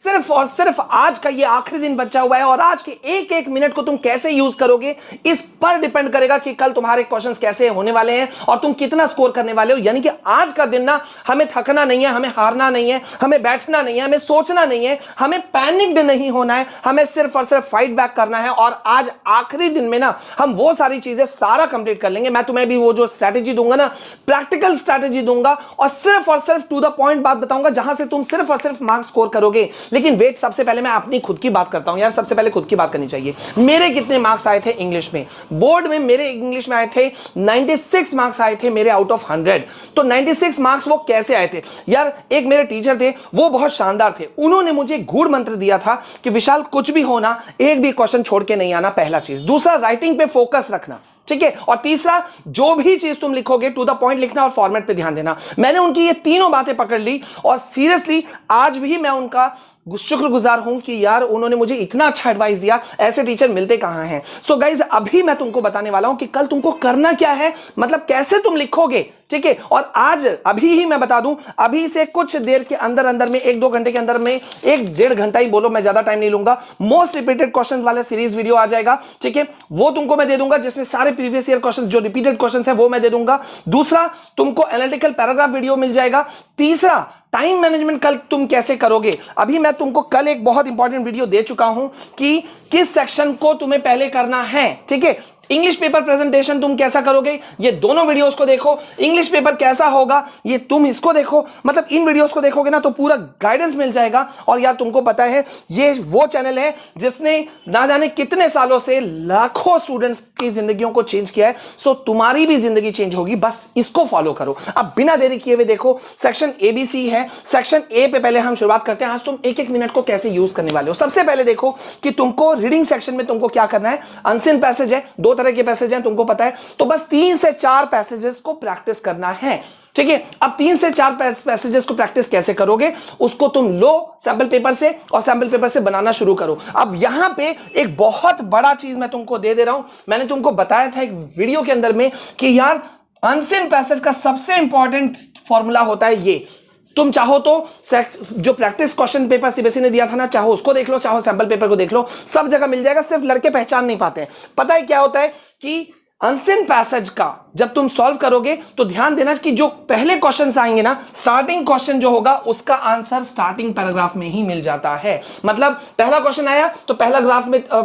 सिर्फ और सिर्फ आज का ये आखिरी दिन बचा हुआ है और आज के एक एक मिनट को तुम कैसे यूज करोगे इस पर डिपेंड करेगा कि कल तुम्हारे क्वेश्चंस कैसे होने वाले हैं और तुम कितना स्कोर करने वाले हो। यानी कि आज का दिन ना हमें थकना नहीं है, हमें हारना नहीं है, हमें बैठना नहीं है, हमें सोचना नहीं है, हमें पैनिक्ड नहीं होना है, हमें सिर्फ और सिर्फ फाइट बैक करना है। और आज आखिरी दिन में ना हम वो सारी चीजें सारा कंप्लीट कर लेंगे। मैं तुम्हें भी वो जो स्ट्रैटेजी दूंगा ना, प्रैक्टिकल स्ट्रैटेजी दूंगा और सिर्फ टू द पॉइंट बात बताऊंगा जहां से तुम सिर्फ और सिर्फ मार्क्स स्कोर करोगे। लेकिन वेट, सबसे पहले मैं अपनी खुद की बात करता हूं यार, सबसे पहले खुद की बात करनी चाहिए। मेरे कितने मार्क्स आए थे इंग्लिश में? बोर्ड में मेरे इंग्लिश में आए थे 96 मार्क्स आए थे मेरे आउट ऑफ 100। तो 96 मार्क्स वो कैसे आए थे यार? एक मेरे टीचर थे, वो बहुत शानदार थे। उन्होंने मुझे गूढ़ मंत्र दिया था कि विशाल कुछ भी होना, एक भी क्वेश्चन छोड़ के नहीं आना, पहला चीज। दूसरा, राइटिंग पे फोकस रखना, ठीक है। और तीसरा, जो भी चीज तुम लिखोगे टू द पॉइंट लिखना और फॉर्मेट पे ध्यान देना। मैंने उनकी ये तीनों बातें पकड़ ली और सीरियसली आज भी मैं उनका शुक्रगुजार हूं कि यार उन्होंने मुझे इतना अच्छा एडवाइस दिया। ऐसे टीचर मिलते कहां हैं। सो गाइज, अभी मैं तुमको बताने वाला हूं कि कल तुमको करना क्या है, मतलब कैसे तुम लिखोगे, ठीक है। और आज अभी ही मैं बता दूं, अभी से कुछ देर के अंदर अंदर में, 1-2 घंटे के अंदर में, 1-1.5 घंटा ही बोलो, मैं ज्यादा टाइम नहीं लूंगा, मोस्ट रिपीटेड क्वेश्चन वाला सीरीज वीडियो आ जाएगा, ठीक है। वो तुमको मैं दे दूंगा जिसमें सारे प्रीवियस ईयर क्वेश्चन जो रिपीटेड क्वेश्चन है वो मैं दे दूंगा। दूसरा, तुमको एनालिटिकल पैराग्राफ वीडियो मिल जाएगा। तीसरा, टाइम मैनेजमेंट कल तुम कैसे करोगे। अभी मैं तुमको कल एक बहुत इंपॉर्टेंट वीडियो दे चुका हूं कि किस सेक्शन को तुम्हें पहले करना है, ठीक है। इंग्लिश पेपर प्रेजेंटेशन तुम कैसा करोगे, ये दोनों वीडियोस को देखो। इंग्लिश पेपर कैसा होगा, ये तुम इसको देखो। मतलब इन वीडियोस को देखोगे ना तो पूरा गाइडेंस मिल जाएगा। और यार तुमको पता है ये वो चैनल है जिसने ना जाने कितने सालों से लाखों स्टूडेंट्स की जिंदगियों को चेंज किया है। सो तुम्हारी भी जिंदगी चेंज होगी, बस इसको फॉलो करो। अब बिना देरी किए हुए देखो, सेक्शन ABC है। सेक्शन ए पे पहले हम शुरुआत करते हैं। आज तुम एक एक मिनट को कैसे यूज करने वाले हो। सबसे पहले देखो कि तुमको रीडिंग सेक्शन में तुमको क्या करना है। अनसीन पैसेज है, 2 तरह के पैसेज हैं तुमको पता है, तो बस 3 से 4 पैसेजेस को प्रैक्टिस करना है, ठीक है। अब 3 से 4 पैसेजेस को प्रैक्टिस कैसे करोगे, उसको तुम लो सैंपल पेपर से और सैंपल पेपर से बनाना शुरू करो। अब यहां पे एक बहुत बड़ा चीज मैं तुमको दे रहा हूं। मैंने तुमको बताया था एक वीडियो के अंदर में कि यार अनसीन पैसेज का सबसे इंपॉर्टेंट फॉर्मूला होता है ये। तुम चाहो तो जो प्रैक्टिस क्वेश्चन पेपर सीबीएसई ने दिया था ना, चाहो उसको देख लो, चाहो सैंपल पेपर को देख लो, सब जगह मिल जाएगा। सिर्फ लड़के पहचान नहीं पाते हैं। पता है क्या होता है कि अनसीन पैसेज का जब तुम सॉल्व करोगे तो ध्यान देना कि जो पहले क्वेश्चंस आएंगे ना, स्टार्टिंग क्वेश्चन जो होगा उसका आंसर स्टार्टिंग पैराग्राफ में ही मिल जाता है। मतलब पहला क्वेश्चन आया तो पहला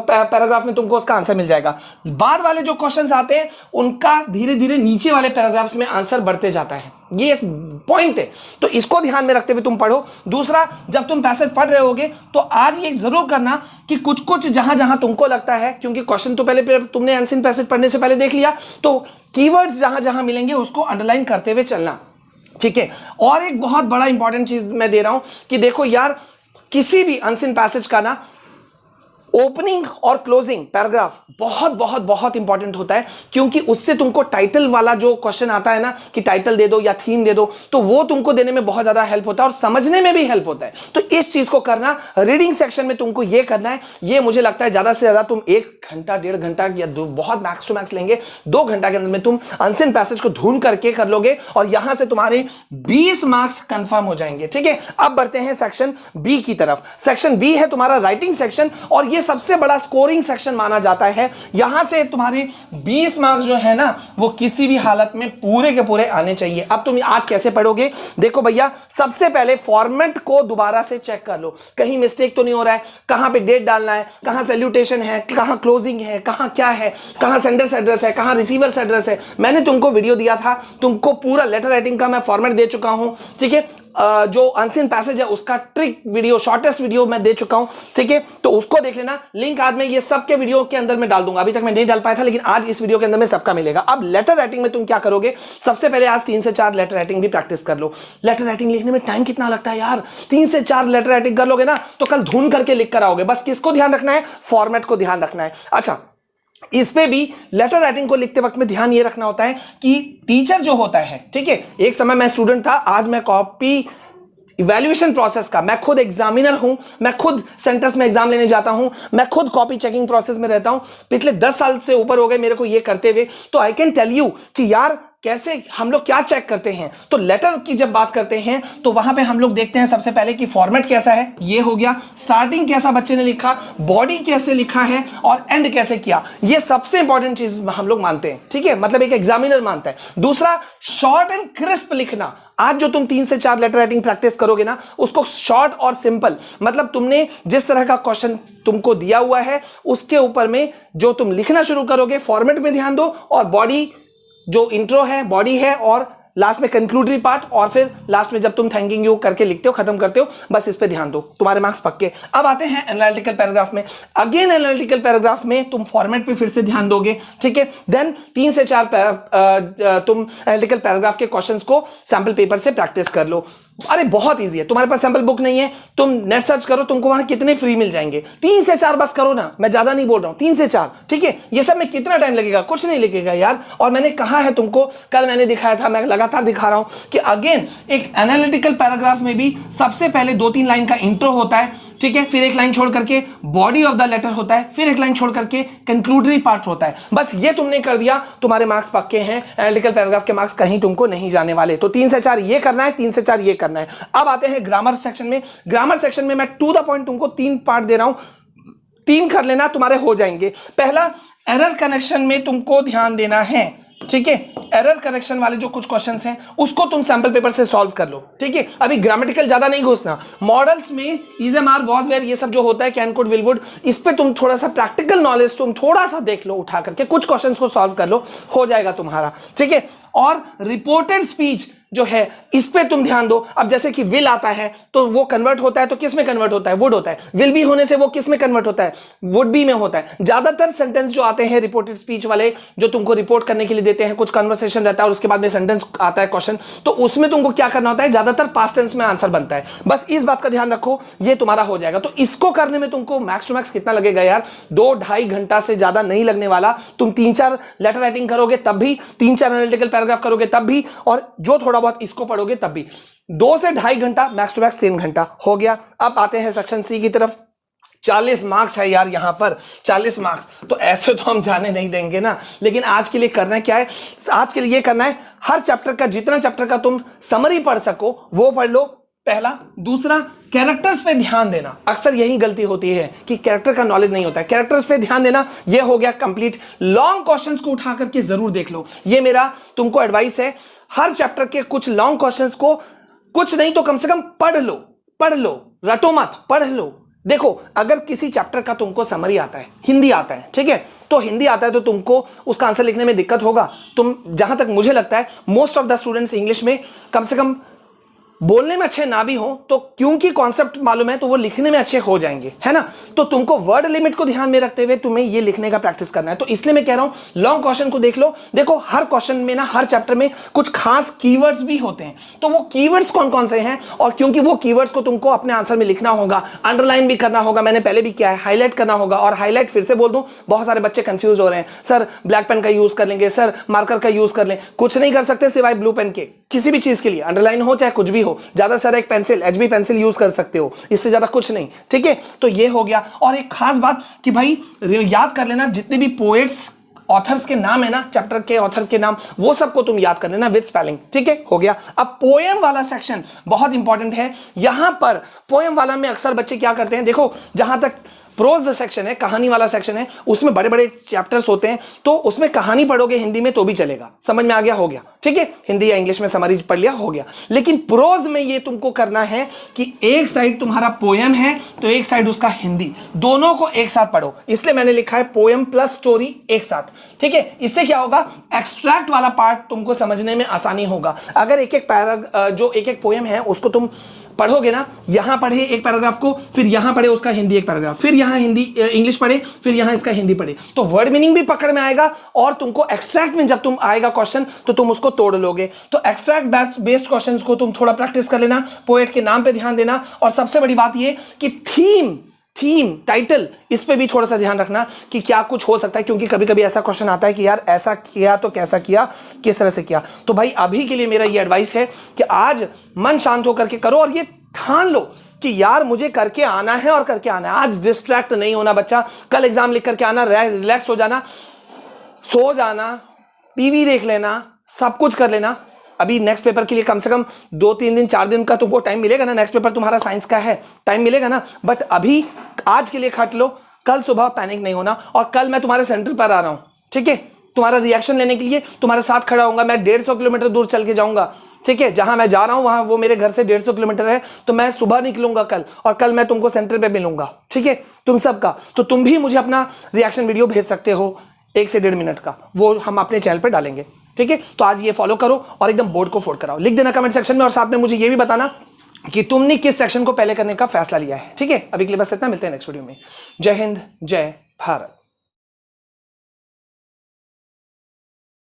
पैराग्राफ में तुमको उसका आंसर मिल जाएगा। बाद वाले जो क्वेश्चंस आते हैं उनका धीरे धीरे नीचे वाले पैराग्राफ्स में आंसर बढ़ते जाता है। ये एक पॉइंट है, तो इसको ध्यान में रखते हुए तुम पढ़ो। दूसरा, जब तुम पैसेज पढ़ रहे होगे तो आज ये जरूर करना कि कुछ कुछ जहां जहां तुमको लगता है, क्योंकि क्वेश्चन तो पहले तुमने अनसीन पैसेज पढ़ने से पहले देख लिया, तो कीवर्ड्स जहां जहां मिलेंगे उसको अंडरलाइन करते हुए चलना, ठीक है। और एक बहुत बड़ा इंपॉर्टेंट चीज मैं दे रहा हूं कि देखो यार, किसी भी अनसीन पैसेज का ना ओपनिंग और क्लोजिंग पैराग्राफ बहुत बहुत बहुत इंपॉर्टेंट होता है, क्योंकि उससे तुमको टाइटल वाला जो क्वेश्चन आता है ना कि टाइटल दे दो या थीम दे दो, तो वो तुमको देने में बहुत ज्यादा हेल्प होता है और समझने में भी हेल्प होता है। तो इस चीज को करना, रीडिंग सेक्शन में तुमको ये करना है। ये मुझे लगता है ज्यादा से ज्यादा तुम 1 घंटा 1.5 घंटा या बहुत मैक्स टू मैक्स लेंगे, 2 घंटा के अंदर में तुम अनसीन पैसेज को ढूंढ करके कर लोगे और यहां से तुम्हारे 20 मार्क्स कंफर्म हो जाएंगे, ठीक है। अब बढ़ते हैं सेक्शन बी की तरफ। सेक्शन बी है तुम्हारा राइटिंग सेक्शन और ये सबसे बड़ा स्कोरिंग सेक्शन माना जाता है। यहां से तुम्हारे 20 मार्क्स जो है ना वो किसी भी हालत में पूरे के पूरे आने चाहिए। अब तुम आज कैसे पढ़ोगे, देखो भैया, सबसे पहले फॉर्मेट को दोबारा से चेक कर लो, कहीं मिस्टेक तो नहीं हो रहा है, कहां पे डेट डालना है, कहां सैल्यूटेशन है, कहां क्लोजिंग है, कहां क्या है, कहां सेंडर्स एड्रेस है, कहां रिसीवर्स एड्रेस है। मैंने तुमको वीडियो दिया था, तुमको पूरा लेटर राइटिंग का मैं फॉर्मेट दे चुका हूं, ठीक है। जो अनसीन पैसेज है उसका ट्रिक वीडियो, शॉर्टेस्ट वीडियो मैं दे चुका हूं, ठीक है। तो उसको देख लेना, लिंक आज मैं ये सबके वीडियो के अंदर में डाल दूंगा। अभी तक मैं नहीं डाल पाया था, लेकिन आज इस वीडियो के अंदर में सबका मिलेगा। अब लेटर राइटिंग में तुम क्या करोगे, सबसे पहले आज 3 से 4 लेटर राइटिंग भी प्रैक्टिस कर लो। लेटर राइटिंग लिखने में टाइम कितना लगता है यार, 3 से 4 लेटर राइटिंग कर लोगे ना तो कल ढूंढ करके लिख कर आओगे। बस किसको ध्यान रखना है, फॉर्मेट को ध्यान रखना है। अच्छा, इस पे भी लेटर राइटिंग को लिखते वक्त में ध्यान ये रखना होता है कि टीचर जो होता है, ठीक है, एक समय मैं स्टूडेंट था, आज मैं कॉपी इवैल्यूएशन प्रोसेस का, मैं खुद एग्जामिनर हूं, मैं खुद सेंटर्स में एग्जाम लेने जाता हूं, मैं खुद कॉपी चेकिंग प्रोसेस में रहता हूं, पिछले 10 साल से ऊपर हो गए मेरे को ये करते हुए। तो आई कैन टेल यू कि यार कैसे हम लोग क्या चेक करते हैं। तो लेटर की जब बात करते हैं तो वहां पे हम लोग देखते हैं सबसे पहले कि फॉर्मेट कैसा है, ये हो गया, स्टार्टिंग कैसा बच्चे ने लिखा, बॉडी कैसे लिखा है और एंड कैसे किया, ये सबसे इंपॉर्टेंट चीज हम लोग मानते हैं, ठीक है, मतलब एक एग्जामिनर मानता है। दूसरा, शॉर्ट एंड क्रिस्प लिखना। आज जो तुम 3 से 4 लेटर राइटिंग प्रैक्टिस करोगे ना, उसको शॉर्ट और सिंपल, मतलब तुमने जिस तरह का क्वेश्चन तुमको दिया हुआ है उसके ऊपर में जो तुम लिखना शुरू करोगे, फॉर्मेट में ध्यान दो, और बॉडी जो इंट्रो है, बॉडी है, और लास्ट में कंक्लूडरी पार्ट, और फिर लास्ट में जब तुम थैंकिंग यू करके लिखते हो, खत्म करते हो, बस इस पे ध्यान दो, तुम्हारे मार्क्स पक्के। अब आते हैं एनालिटिकल पैराग्राफ में। अगेन एनालिटिकल पैराग्राफ में तुम फॉर्मेट पे फिर से ध्यान दोगे, ठीक है। देन 3 से 4 तुम एनालिटिकल पैराग्राफ के क्वेश्चंस को सैंपल पेपर से प्रैक्टिस कर लो। अरे बहुत इजी है, तुम्हारे पास सैंपल बुक नहीं है, तुम नेट सर्च करो, तुमको वहां कितने फ्री मिल जाएंगे। 3 से 4 बस करो ना, मैं ज्यादा नहीं बोल रहा हूं, 3 से 4, ठीक है। ये सब में कितना टाइम लगेगा, कुछ नहीं लगेगा यार। और मैंने कहा है तुमको, कल मैंने दिखाया था, मैं लगातार दिखा रहा हूं कि अगेन एक एनालिटिकल पैराग्राफ में भी सबसे पहले 2-3 लाइन का इंट्रो होता है, ठीक है, फिर एक लाइन छोड़ करके बॉडी ऑफ द लेटर होता है, फिर एक लाइन छोड़ करके कंक्लूडरी पार्ट होता है। बस ये तुमने कर दिया, तुम्हारे मार्क्स पक्के हैं, एनालिटिकल पैराग्राफ के मार्क्स कहीं तुमको नहीं जाने वाले। तो 3 से 4 ये करना है, 3 से 4 ये करना है। अब आते हैं ग्रामर सेक्शन में। ग्रामर सेक्शन में मैं टू द पॉइंट तुमको 3 पार्ट दे रहा हूं, 3 कर लेना, तुम्हारे हो जाएंगे। पहला, एरर कनेक्शन में तुमको ध्यान देना है, ठीक है। एरर करेक्शन वाले जो कुछ क्वेश्चंस हैं उसको तुम सैंपल पेपर से सॉल्व कर लो, ठीक है। अभी ग्रामेटिकल ज्यादा नहीं घुसना, मॉडल्स में is M R was where ये सब जो होता है, कैन कुड विल वुड, इस पे तुम थोड़ा सा प्रैक्टिकल नॉलेज तुम थोड़ा सा देख लो, उठा करके कुछ क्वेश्चंस को सॉल्व कर लो, हो जाएगा तुम्हारा, ठीक है। और रिपोर्टेड स्पीच जो है इस पे तुम ध्यान दो। अब जैसे कि विल आता है तो वो कन्वर्ट होता है, तो किस में कन्वर्ट होता है, वुड होता है। विल बी होने से वो किस में कन्वर्ट होता है, वुड बी में होता है। ज्यादातर सेंटेंस जो आते हैं रिपोर्टेड स्पीच वाले, जो तुमको रिपोर्ट करने के लिए देते हैं, कुछ कन्वर्सेशन रहता है और उसके बाद में सेंटेंस आता है क्वेश्चन, तो उसमें तुमको क्या करना होता है, ज्यादातर पास्ट टेंस में आंसर बनता है। बस इस बात का ध्यान रखो, ये तुम्हारा हो जाएगा। तो इसको करने में तुमको मैक्स टू मैक्स कितना लगेगा यार, 2-2.5 घंटा से ज्यादा नहीं लगने वाला। तुम 3-4 लेटर राइटिंग करोगे तब भी, 3-4 एनालिटिकल पैराग्राफ करोगे तब भी, और जो थोड़ा बहुत इसको पढ़ोगे तब भी, 2 से 2.5 घंटा, मैक्स टू मैक्स 3 घंटा हो गया। अब आते हैं सेक्शन सी की तरफ। 40 मार्क्स है यार यहां पर, 40 मार्क्स, तो ऐसे तो हम जाने नहीं देंगे ना। लेकिन आज के लिए करना है क्या है, आज के लिए ये करना है, हर चैप्टर का, जितना चैप्टर का तुम समरी पढ़ सको वो पढ़ लो, पहला। दूसरा, कैरेक्टर्स पे ध्यान देना। अक्सर यही गलती होती है कि कैरेक्टर का नॉलेज नहीं होता है, कैरेक्टर्स पे ध्यान देना। ये हो गया कंप्लीट। लॉन्ग क्वेश्चंस को उठा करके जरूर देख लो, ये मेरा तुमको एडवाइस है। हर चैप्टर के कुछ लॉन्ग क्वेश्चंस को, कुछ नहीं तो कम से कम पढ़ लो, रटो मत, पढ़ लो। देखो, अगर किसी चैप्टर का तुमको समरी आता है, हिंदी आता है, ठीक है, तो हिंदी आता है तो तुमको उसका आंसर लिखने में दिक्कत होगा। तुम, जहां तक मुझे लगता है, most of the students English में कम से कम बोलने में अच्छे ना भी हो तो क्योंकि कॉन्सेप्ट मालूम है तो वो लिखने में अच्छे हो जाएंगे, है ना। तो तुमको वर्ड लिमिट को ध्यान में रखते हुए तुम्हें ये लिखने का प्रैक्टिस करना है। तो इसलिए मैं कह रहा हूं लॉन्ग क्वेश्चन को देख लो। देखो, हर क्वेश्चन में ना, हर चैप्टर में कुछ खास कीवर्ड्स भी होते हैं, तो वो कीवर्ड्स कौन कौन से हैं, और क्योंकि वो कीवर्ड्स को तुमको अपने आंसर में लिखना होगा, अंडरलाइन भी करना होगा, मैंने पहले भी किया है, हाईलाइट करना होगा। और हाईलाइट फिर से बोल दूं, बहुत सारे बच्चे कंफ्यूज हो रहे हैं, सर ब्लैक पेन का यूज कर लेंगे, सर मार्कर का यूज कर लें, कुछ नहीं कर सकते सिवाय ब्लू पेन के। किसी भी चीज के लिए अंडरलाइन हो चाहे कुछ भी हो, ज्यादा से ज्यादा एक पेंसिल, एचबी पेंसिल यूज कर सकते हो, इससे ज्यादा कुछ नहीं, ठीक है। तो ये हो गया। और एक खास बात कि भाई याद कर लेना, जितने भी पोएट्स, ऑथर्स के नाम है ना, चैप्टर के ऑथर के नाम, वो सबको तुम याद कर लेना विद स्पेलिंग, ठीक है, हो गया। अब पोएम वाला सेक्शन बहुत इंपॉर्टेंट है। यहां पर पोएम वाला में अक्सर बच्चे क्या करते हैं, देखो, जहां तक प्रोज सेक्शन है, कहानी वाला सेक्शन है, उसमें बड़े बड़े चैप्टर्स होते हैं, तो उसमें कहानी पढ़ोगे हिंदी में तो भी चलेगा, समझ में आ गया, हो गया, ठीक है। हिंदी या इंग्लिश में समरी पढ़ लिया, हो गया। लेकिन प्रोज में ये तुमको करना है कि एक साइड तुम्हारा पोएम है तो एक साइड उसका हिंदी, दोनों को एक साथ पढ़ो। इसलिए मैंने लिखा है पोएम प्लस स्टोरी एक साथ, ठीक है। इससे क्या होगा, एक्सट्रैक्ट वाला पार्ट तुमको समझने में आसानी होगा। अगर एक एक जो एक एक पोएम है उसको तुम पढ़ोगे ना, यहां पढ़े एक पैराग्राफ को, फिर यहां पढ़े उसका हिंदी एक पैराग्राफ, फिर यहां हिंदी इंग्लिश पढ़े, फिर यहां इसका हिंदी पढ़े, तो वर्ड मीनिंग भी पकड़ में आएगा। और तुमको एक्सट्रैक्ट में जब तुम आएगा क्वेश्चन तो तुम उसको तोड़ लोगे। तो एक्सट्रैक्ट बेस्ड क्वेश्चंस को तुम थोड़ा प्रैक्टिस कर लेना, पोएट के नाम पे ध्यान देना। और सबसे बड़ी बात ये कि थीम, टाइटल, इस पे भी थोड़ा सा ध्यान रखना कि क्या कुछ हो सकता है, क्योंकि कभी कभी ऐसा क्वेश्चन आता है कि यार ऐसा किया तो कैसा किया, किस तरह से किया। तो भाई अभी के लिए मेरा ये एडवाइस है कि आज मन शांत होकर के करो। और ये ठान लो कि यार मुझे करके आना है और करके आना है। आज डिस्ट्रैक्ट नहीं होना बच्चा, कल एग्जाम लिख करके आना, रिलैक्स हो जाना, सो जाना, टीवी देख लेना, सब कुछ कर लेना। अभी नेक्स्ट पेपर के लिए कम से कम 2-3 दिन 4 दिन का तुमको टाइम मिलेगा ना, नेक्स्ट पेपर तुम्हारा साइंस का है, टाइम मिलेगा ना। बट अभी आज के लिए खट लो, कल सुबह पैनिक नहीं होना। और कल मैं तुम्हारे सेंटर पर आ रहा हूं, ठीक है, तुम्हारा रिएक्शन लेने के लिए तुम्हारे साथ खड़ा होऊंगा। मैं 150 किलोमीटर दूर चल के जाऊंगा, ठीक है, जहां मैं जा रहा हूं वहां वो मेरे घर से 150 किलोमीटर है, तो मैं सुबह निकलूंगा कल, और कल मैं तुमको सेंटर पे मिलूंगा, ठीक है, तुम सबका। तो तुम भी मुझे अपना रिएक्शन वीडियो भेज सकते हो 1 से 1.5 मिनट का, वो हम अपने चैनल पे डालेंगे, ठीक है। तो आज ये फॉलो करो और एकदम बोर्ड को फोड़ कराओ, लिख देना कमेंट सेक्शन में, और साथ में मुझे ये भी बताना कि तुमने किस सेक्शन को पहले करने का फैसला लिया है, ठीक है। अभी के लिए बस इतना, मिलते हैं नेक्स्ट वीडियो में। जय हिंद, जय भारत।